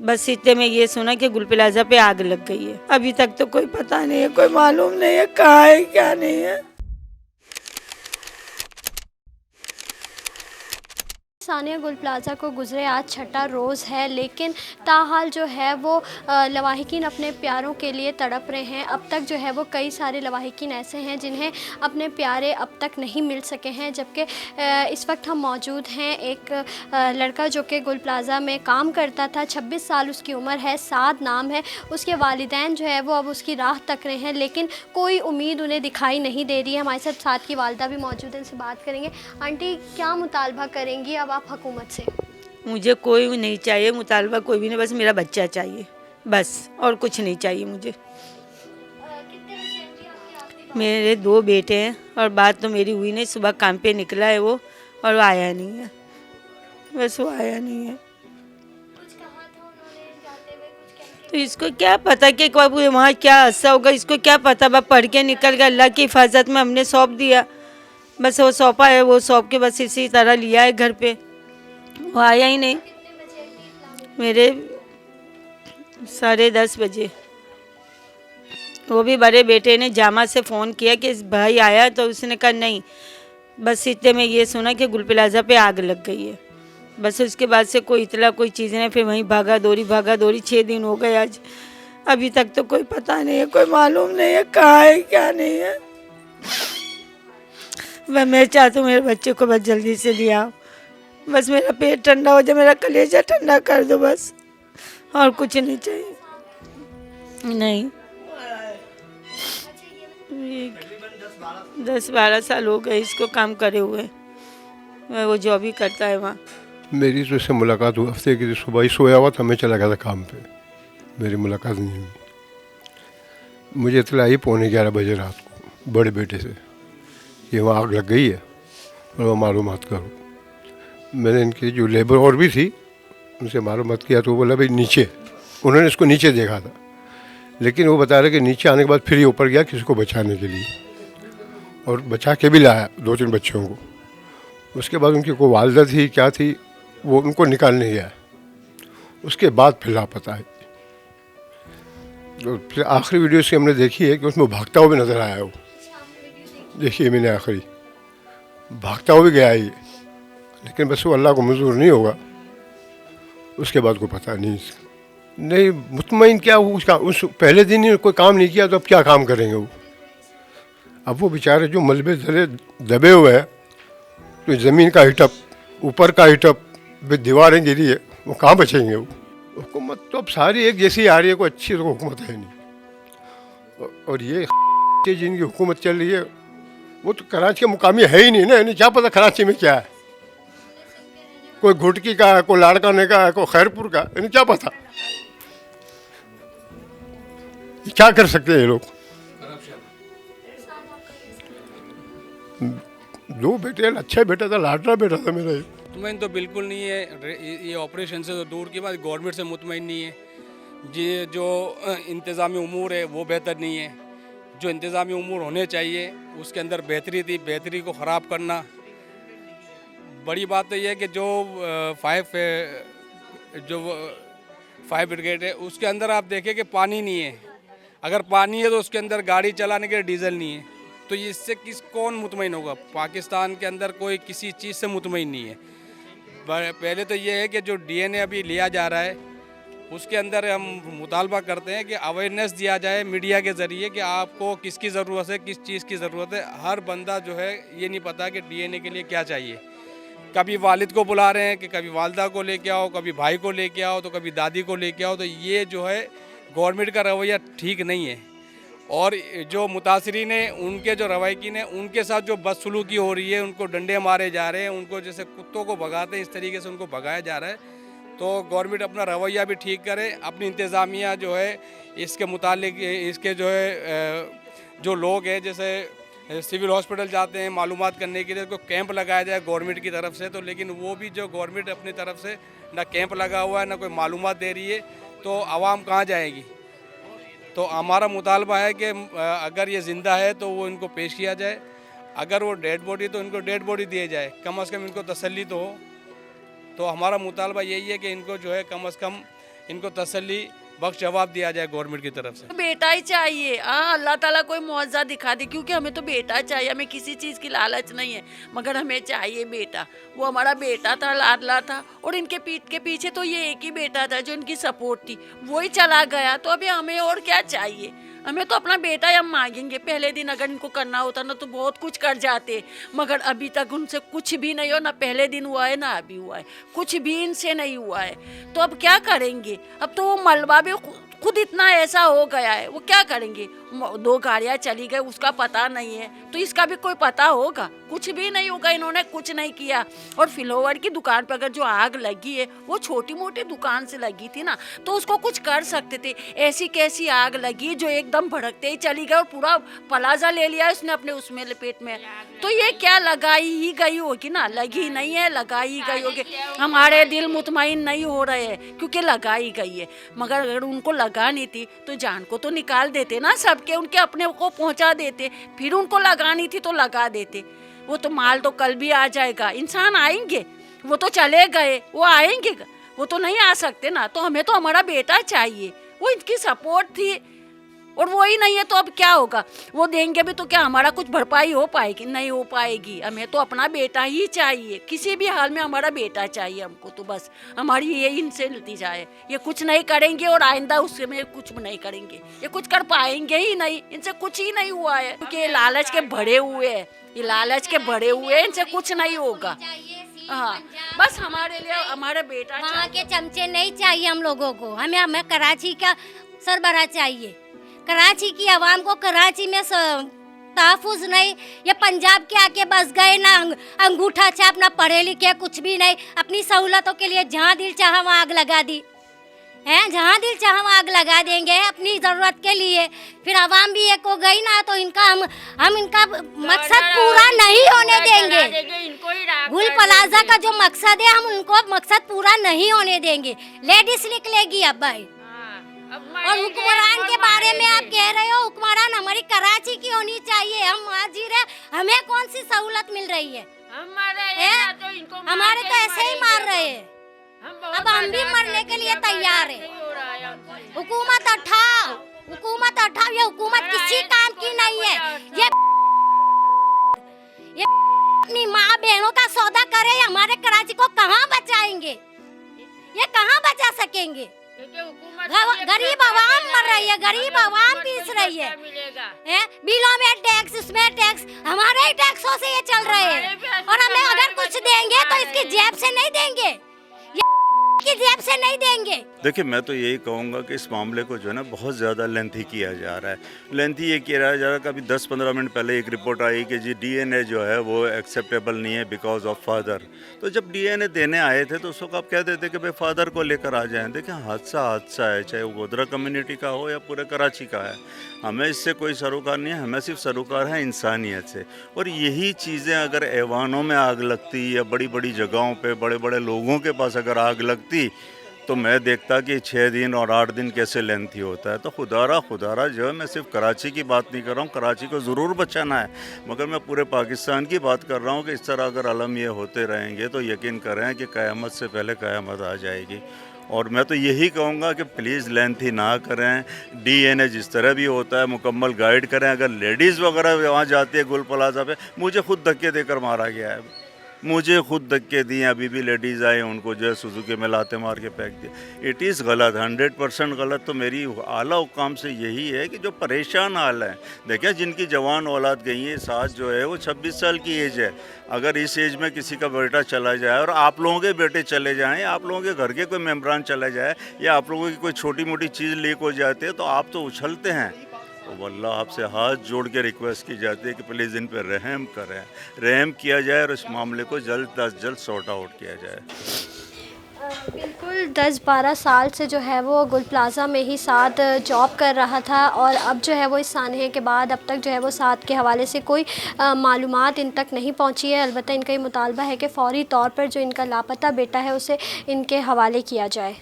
बस इतने में ये सुना कि गुल प्लाजा पे आग लग गई है। अभी तक तो कोई पता नहीं है, कोई मालूम नहीं है कहाँ है क्या नहीं है। सानिया गुल प्लाज़ा को गुजरे आज छठा रोज़ है, लेकिन ताहाल जो है वो लवाहिकीन अपने प्यारों के लिए तड़प रहे हैं। अब तक जो है वो कई सारे लवाहिकीन ऐसे हैं जिन्हें अपने प्यारे अब तक नहीं मिल सके हैं। जबकि इस वक्त हम मौजूद हैं एक लड़का जो कि गुल प्लाज़ा में काम करता था, 26 साल उसकी उम्र है, साद नाम है। उसके वालिदैन जो है वो अब उसकी राह तक रहे हैं, लेकिन कोई उम्मीद उन्हें दिखाई नहीं दे रही है। हमारे साथ की वालदा भी मौजूद है, उनसे बात करेंगे। आंटी, क्या मुतालबा करेंगी अब आप हुकूमत से? मुझे कोई भी नहीं चाहिए मुतालबा, कोई भी नहीं, बस मेरा बच्चा चाहिए, बस और कुछ नहीं चाहिए मुझे। मेरे 2 बेटे हैं और बात तो मेरी हुई नहीं। सुबह काम पे निकला है वो और वो आया नहीं है, बस वो आया नहीं है। तो इसको क्या पता कि वहाँ क्या हादसा होगा, इसको क्या पता। बस पढ़ के निकल गया, अल्लाह की हिफाजत में हमने सौंप दिया, बस वो सौंपा है, वो सौंप के बस इसी तरह लिया है घर पे, वो आया ही नहीं। मेरे 10:30 बजे। वो भी बड़े बेटे ने जामा से फ़ोन किया कि भाई आया, तो उसने कहा नहीं। बस इतने में ये सुना कि गुल प्लाजा पे आग लग गई है। बस उसके बाद से कोई इतला कोई चीज़ नहीं। फिर वहीं भागा दौड़ी 6 दिन हो गए आज। अभी तक तो कोई पता नहीं है, कोई मालूम नहीं है कहाँ है क्या नहीं है। मैं चाहती हूँ मेरे बच्चे को बस जल्दी से ले आओ, बस मेरा पेट ठंडा हो जाए, मेरा कलेजा ठंडा कर दो बस, और कुछ नहीं चाहिए। नहीं, 10-12 साल हो गए इसको काम करे हुए। वो जॉब ही करता है वहाँ। मेरी तो इससे मुलाकात हुई हफ्ते की सुबह ही, सोया हुआ था, मैं चला गया था काम पे, मेरी मुलाकात नहीं हुई। मुझे इतला आई 11:15 बजे रात को बड़े बेटे से कि वहाँ आग लग गई है और वो मालूमात करो। मैंने इनकी जो लेबर और भी थी उनसे मालूमात किया, तो वो बोला भाई नीचे, उन्होंने इसको नीचे देखा था, लेकिन वो बता रहे कि नीचे आने के बाद फिर ये ऊपर गया किसी को बचाने के लिए, और बचा के भी लाया 2-3 बच्चों को। उसके बाद उनकी कोई वालदा थी क्या थी, वो उनको निकालने गया, उसके बाद फिर लापता है। तो फिर आखिरी वीडियो से हमने देखी है कि उसमें भागता हुआ भी नज़र आया। वो देखिए मैंने आखिरी भागता हुआ भी गया ये, लेकिन बस वो अल्लाह को मंजूर नहीं होगा, उसके बाद को पता नहीं। नहीं मुतमईन क्या वो उसका उस पहले दिन ही कोई काम नहीं किया, तो अब क्या काम करेंगे वो। अब वो बेचारे जो मलबे धरे दबे हुए हैं, तो ज़मीन का हिटअप, ऊपर का हिटअप, दीवारें गिरी है, वो कहाँ बचेंगे वो। हुकूमत तो अब सारी एक जैसी आ रही है, कोई अच्छी तो हुकूमत है नहीं। और ये जिनकी हुकूमत चल रही है वो तो कराची के मुकामी है ही नहीं ना, इन्हें क्या पता कराची में क्या है। कोई घुटकी का है, कोई लाड़काने का है, कोई खैरपुर का, इन्हें क्या पता। क्या कर सकते हैं ये लोग। 2 बेटे, अच्छा बेटा था, लाडला बेटा था मेरा। मुतमईन तो बिल्कुल नहीं है, ये ऑपरेशन से तो दूर की बात, गवर्नमेंट से मुतमईन नहीं है। ये जो इंतज़ामी उमूर है वो बेहतर नहीं है। जो इंतज़ामी उमूर होने चाहिए उसके अंदर बेहतरी थी, बेहतरी को ख़राब करना। बड़ी बात तो ये है कि जो फायर ब्रिगेड है उसके अंदर आप देखें कि पानी नहीं है। अगर पानी है तो उसके अंदर गाड़ी चलाने के लिए डीजल नहीं है, तो इससे कौन मुतमईन होगा। पाकिस्तान के अंदर कोई किसी चीज़ से मुतमईन नहीं है। पहले तो ये है कि जो डीएनए अभी लिया जा रहा है उसके अंदर हम मुतालबा करते हैं कि अवेयरनेस दिया जाए मीडिया के ज़रिए कि आपको किसकी ज़रूरत है, किस चीज़ की ज़रूरत है। हर बंदा जो है ये नहीं पता कि डीएनए के लिए क्या चाहिए। कभी वालिद को बुला रहे हैं कि कभी वालदा को लेके आओ, कभी भाई को लेके आओ, तो कभी दादी को लेके आओ। तो ये जो है गवर्नमेंट का रवैया ठीक नहीं है। और जो मुतासरीन हैं उनके जो रवायकीन हैं उनके साथ जो बदसलूकी हो रही है, उनको डंडे मारे जा रहे हैं, उनको जैसे कुत्तों को भगाते हैं इस तरीके से उनको भगाया जा रहा है। तो गवर्नमेंट अपना रवैया भी ठीक करे, अपनी इंतज़ामिया जो है इसके मुतालिक, इसके जो है जो लोग हैं जैसे सिविल हॉस्पिटल जाते हैं मालूमात करने के लिए, तो कैंप लगाया जाए गवर्नमेंट की तरफ से। तो लेकिन वो भी जो गवर्नमेंट अपनी तरफ से ना कैंप लगा हुआ है, ना कोई मालूमात दे रही है, तो आवाम कहाँ जाएगी। तो हमारा मुतालबा है कि अगर ये ज़िंदा है तो वो इनको पेश किया जाए, अगर वो डेड बॉडी तो इनको डेड बॉडी दिए जाए, कम से कम इनको तसल्ली तो हो। तो हमारा मुतालबा यही है कि इनको जो है कम से कम इनको तसल्ली बख्श जवाब दिया जाए गवर्नमेंट की तरफ से। बेटा ही चाहिए। हाँ, अल्लाह ताला कोई मुआवजा दिखा दे, क्योंकि हमें तो बेटा चाहिए, हमें किसी चीज़ की लालच नहीं है, मगर हमें चाहिए बेटा। वो हमारा बेटा था, लाडला था, और इनके पीठ के पीछे तो ये एक ही बेटा था जो इनकी सपोर्ट थी, वो ही चला गया। तो अभी हमें और क्या चाहिए? हमें तो अपना बेटा ही हम मांगेंगे। पहले दिन अगर इनको करना होता ना तो बहुत कुछ कर जाते, मगर अभी तक उनसे कुछ भी नहीं हो, ना पहले दिन हुआ है ना अभी हुआ है, कुछ भी इनसे नहीं हुआ है। तो अब क्या करेंगे? अब तो वो मलबा भी खुद इतना ऐसा हो गया है, वो क्या करेंगे? 2 गाड़ियाँ चली गई, उसका पता नहीं है, तो इसका भी कोई पता होगा? कुछ भी नहीं होगा, इन्होंने कुछ नहीं किया। और फ्लावर की दुकान पर अगर जो आग लगी है वो छोटी मोटी दुकान से लगी थी ना, तो उसको कुछ कर सकते थे। ऐसी कैसी आग लगी जो एकदम भड़कते ही चली गई और पूरा प्लाजा ले लिया उसने अपने उसमें लपेट में। तो ये क्या लगाई ही गई होगी ना, लगी नहीं है, लगाई ही गई होगी। हमारे दिल मुतमईन नहीं हो रहे हैं क्योंकि लगाई गई है, मगर अगर उनको लगानी थी तो जान को तो निकाल देते ना, सबके उनके अपने को पहुंचा देते, फिर उनको लगानी थी तो लगा देते। वो तो माल तो कल भी आ जाएगा, इंसान आएंगे, वो तो चले गए, वो आएंगे, वो तो नहीं आ सकते ना। तो हमें तो हमारा बेटा चाहिए, वो इनकी सपोर्ट थी और वो ही नहीं है, तो अब क्या होगा? वो देंगे भी तो क्या हमारा कुछ भरपाई हो पाएगी? नहीं हो पाएगी। हमें तो अपना बेटा ही चाहिए, किसी भी हाल में हमारा बेटा चाहिए हमको। तो बस हमारी ये इनसे नतीजा है, ये कुछ नहीं करेंगे और आइंदा उससे में कुछ नहीं करेंगे, ये कुछ कर पाएंगे ही नहीं, इनसे कुछ ही नहीं हुआ है, क्योंकि ये लालच के भरे हुए हैं, ये लालच के भरे हुए हैं, इनसे कुछ नहीं होगा। हाँ, बस हमारे लिए हमारा बेटा वहाँ के चमचे नहीं चाहिए हम लोगों को, हमें कराची का सरबराह चाहिए। कराची की आवाम को कराची में तहफुज नहीं, ये पंजाब के आके बस गए ना, अंगूठा छाप, ना पढ़े लिखे, कुछ भी नहीं, अपनी सहूलतों के लिए जहाँ दिल चाहा वहाँ आग लगा दी है, जहाँ दिल चाहा वहाँ आग लगा देंगे अपनी ज़रूरत के लिए। फिर आवाम भी एक हो गई ना, तो इनका हम इनका मकसद पूरा नहीं होने देंगे। गुल प्लाजा का जो मकसद है हम उनको मकसद पूरा नहीं होने देंगे। लेडीज निकलेगी अब भाई। और हुक्मरान के बारे में आप कह रहे हो, हुक्मरान हमारी कराची की होनी चाहिए, हम हाजिर है, हमें कौन सी सहूलत मिल रही है? हमारे तो ऐसे ही मार रहे हैं, अब हम भी मरने के लिए तैयार है। हुकूमत उठाओ, हुकूमत उठाओ, ये हुकूमत किसी काम की नहीं है। ये अपनी माँ बहनों का सौदा करे, हमारे कराची को कहाँ बचाएंगे? ये कहाँ बचा सकेंगे? गरीब आवाम मर रही है, गरीब आवाम पीस रही है, बिलों में टैक्स, उसमें टैक्स, हमारे ही टैक्सों से ये चल रहे हैं। और हमें अगर कुछ देंगे तो इसकी जेब से नहीं देंगे, की जेब से नहीं देंगे। देखिए, मैं तो यही कहूँगा कि इस मामले को जो है ना बहुत ज़्यादा लेंथी किया जा रहा है। लेंथी ये किया जा रहा है कि अभी 10-15 मिनट पहले एक रिपोर्ट आई कि जी डीएनए जो है वो एक्सेप्टेबल नहीं है बिकॉज ऑफ फादर। तो जब डीएनए देने आए थे तो उस वक्त आप कहते थे कि भाई फादर को लेकर आ जाएं। देखिए, हादसा है, चाहे वो गोधरा कम्युनिटी का हो या पूरे कराची का है, हमें इससे कोई सरोकार नहीं है, हमें सिर्फ सरोकार है इंसानियत से। और यही चीज़ें अगर ऐवानों में आग लगती या बड़ी बड़ी जगहों पे बड़े बड़े लोगों के पास अगर आग लगती तो मैं देखता कि 6 दिन और 8 दिन कैसे लेंथी होता है। तो खुदारा जो है, मैं सिर्फ कराची की बात नहीं कर रहा हूँ, कराची को ज़रूर बचाना है, मगर मैं पूरे पाकिस्तान की बात कर रहा हूँ कि इस तरह अगर अलम ये होते रहेंगे तो यकीन करें कि क़यामत से पहले क़यामत आ जाएगी। और मैं तो यही कहूँगा कि प्लीज़ लेंथी ना करें, डीएनए जिस तरह भी होता है मुकम्मल गाइड करें। अगर लेडीज़ वगैरह वहाँ जाती है गुल प्लाजा पे, मुझे खुद धक्के देकर मारा गया है, मुझे खुद धक्के दिए, अभी भी लेडीज़ आए उनको जो है सुजुकी में लाते मार के फेंक दिए। इट इज़ गलत, 100% गलत। तो मेरी आला हुकाम से यही है कि जो परेशान हाल है, देखिए जिनकी जवान औलाद गई है, सास जो है वो 26 साल की एज है, अगर इस एज में किसी का बेटा चला जाए और आप लोगों के बेटे चले जाएँ, आप लोगों के घर के कोई मेम्बरान चला जाए या आप लोगों की कोई छोटी मोटी चीज़ लीक हो जाती है तो आप तो उछलते हैं। तो वल्लाह आपसे हाथ जोड़ के रिक्वेस्ट की जाती है कि प्लीज़ इन पर रहम करें, रहम किया जाए और इस मामले को जल्द अज जल्द सॉर्ट आउट किया जाए। बिल्कुल 10-12 साल से जो है वो गुल प्लाजा में ही साथ जॉब कर रहा था और अब जो है वो इस सानहे के बाद अब तक जो है वो साथ के हवाले से कोई मालूमात इन तक नहीं पहुंची है। अलबत्ता इनका ये मुतालबा है कि फ़ौरी तौर पर जो इनका लापता बेटा है उसे इनके हवाले किया जाए।